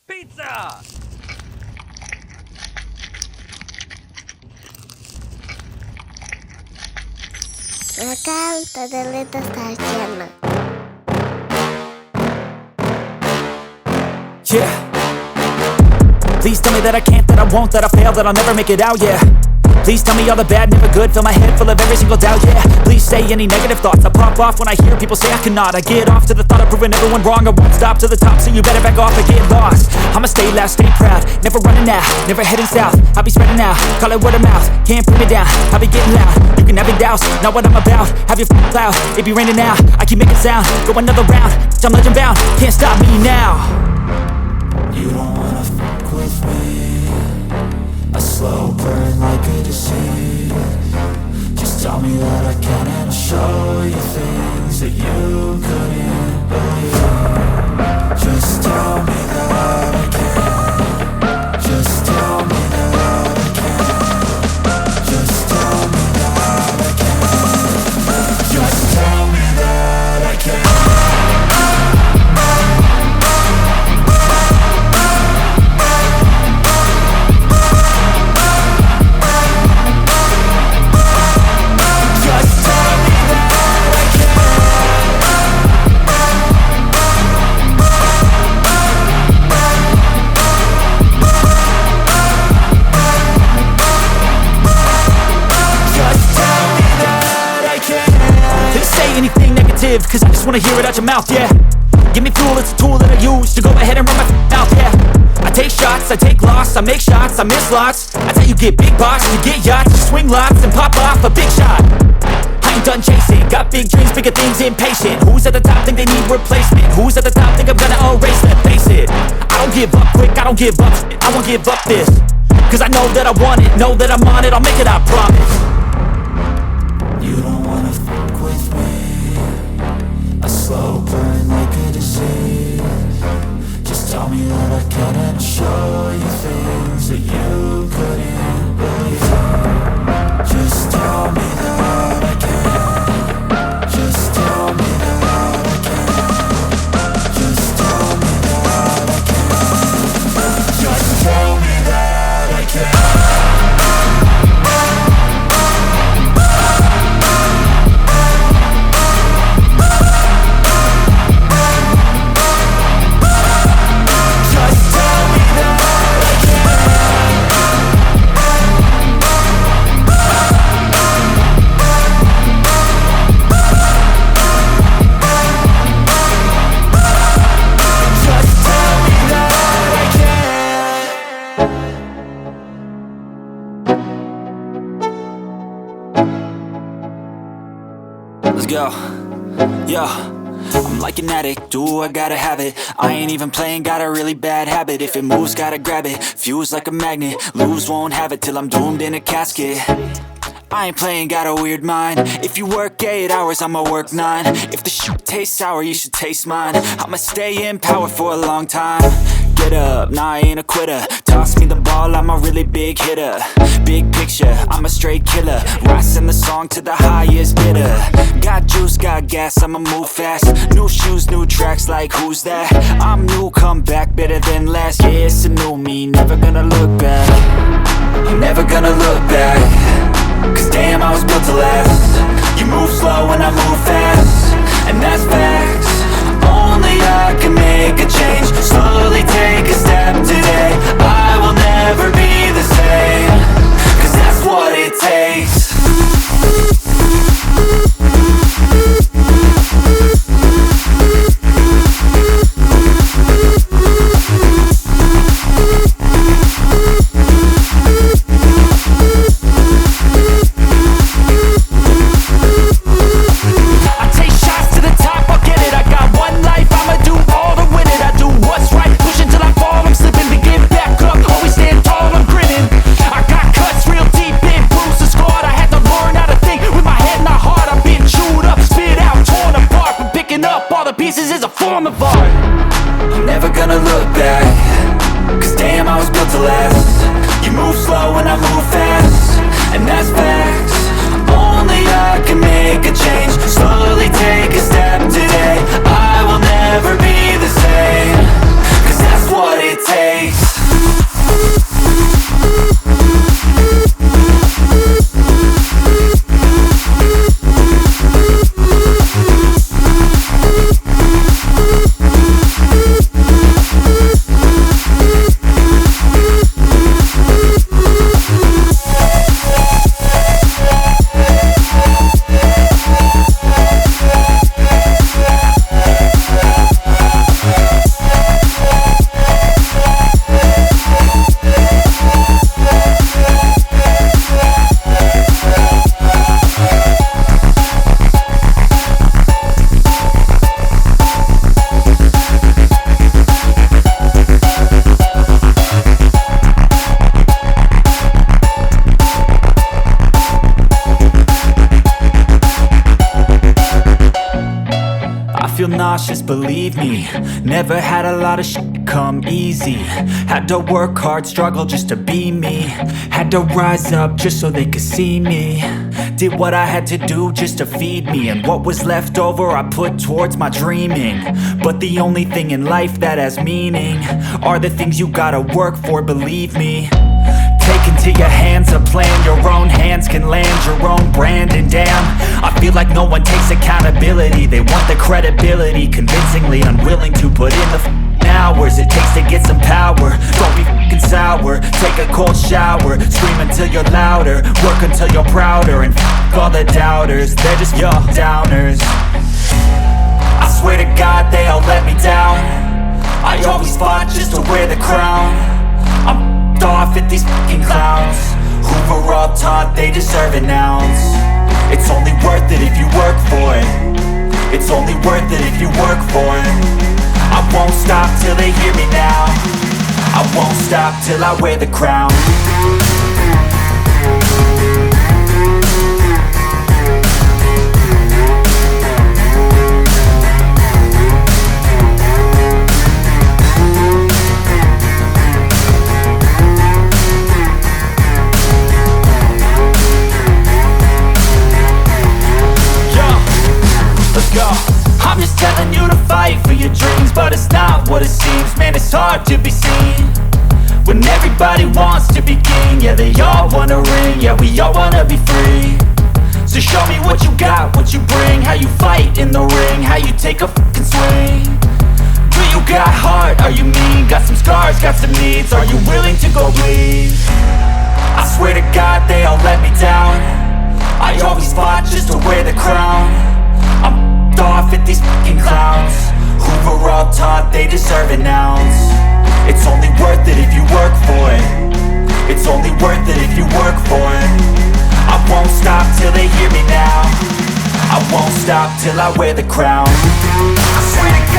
Pizza! La carta de letra está llena. Yeah. Please tell me that I can't, that I won't, that I fail, that I'll never make it out, yeah. Please tell me all the bad, never good, fill my head full of every single doubt, yeah. Please say any negative thoughts, I pop off when I hear people say I cannot. I get off to the thought of proving everyone wrong, I won't stop to the top, so you better back off and get lost. I'ma stay loud, stay proud, never running out, never heading south. I'll be spreading out, call it word of mouth, can't put me down, I'll be getting loud. You can have your doubts, not what I'm about, have your cloud, it be raining now. I keep making sound, go another round, I'm legend bound, can't stop me now. You don't wanna fuck with me. A slow burn like a disease. Just tell me that I can and I'll show you things that you couldn't believe. Just tell me that I can. Just tell me that I can. Just tell me that I can. Just tell me that I can. Anything negative, cause I just wanna hear it out your mouth, yeah. Give me fuel, it's a tool that I use to go ahead and run my mouth, yeah. I take shots, I take loss, I make shots, I miss lots. That's how you get big box, you get yachts, you swing lots and pop off a big shot. I ain't done chasing, got big dreams, bigger things, impatient. Who's at the top think they need replacement? Who's at the top think I'm gonna erase them? Face it, I don't give up quick, I don't give up, I won't give up this. Cause I know that I want it, know that I'm on it, I'll make it, I promise. You don't wanna fuck with me. A slow burn like a disease. Just tell me that I can and I'll show you things that you couldn't believe. Just tell me that I can. Just tell me that I can. Just tell me that I can. Just tell me that I can. Let's go, yeah. I'm like an addict, do I gotta have it. I ain't even playing, got a really bad habit. If it moves, gotta grab it, fuse like a magnet. Lose, won't have it till I'm doomed in a casket. I ain't playing, got a weird mind. If you work 8 hours, I'ma work 9. If the shoot tastes sour, you should taste mine. I'ma stay in power for a long time. Get up, nah, I ain't a quitter. Toss me the ball, I'm a really big hitter. Big picture, I'm a straight killer. Rising the song to the highest bidder. Got juice, got gas, I'ma move fast. New shoes, new tracks, like who's that? I'm new, come back, better than last. Yeah, it's a new me, never gonna look back. I'm never gonna look back. Cause damn, I was built to last. You move slow and I move fast, and that's facts. Only I can make a change. Slowly take a step today. I will never be the same. Cause that's what it takes. Pieces is a form of art. I'm never gonna look back. Cause damn, I was built to last. You move slow and I move fast, and that's facts. Only I can make a change. Slowly take a step today. I will never be the same. Cause that's what it takes. nauseous, believe me. Never had a lot of shit come easy. Had to work hard, struggle just to be me. Had to rise up just so they could see me. Did what I had to do just to feed me, and what was left over I put towards my dreaming. But the only thing in life that has meaning are the things you gotta work for, believe me. Take into your hands a plan, your own hands can land your own brand. And damn, I feel like no one takes accountability. They want the credibility, convincingly unwilling to put in the hours it takes to get some power. Don't be f***ing sour, take a cold shower. Scream until you're louder, work until you're prouder. And f*** all the doubters, they're just your downers. I swear to God they all let me down. I always fought just to wear the crown. I'm off at these fucking clowns who were all taught they deserve an ounce. It's only worth it if you work for it. It's only worth it if you work for it. I won't stop till they hear me now. I won't stop till I wear the crown. I'm just telling you to fight for your dreams, but it's not what it seems. Man, it's hard to be seen when everybody wants to be king. Yeah, they all wanna ring, yeah, we all wanna be free. So show me what you got, what you bring, how you fight in the ring, how you take a fucking swing. Do you got heart, are you mean? Got some scars, got some needs, are you willing to go bleed? I swear to God they all let me down. I always fought just to wear the crown. I'm off at these fucking clowns who were all taught they deserve an ounce. It's only worth it if you work for it. It's only worth it if you work for it. I won't stop till they hear me now. I won't stop till I wear the crown. I swear to God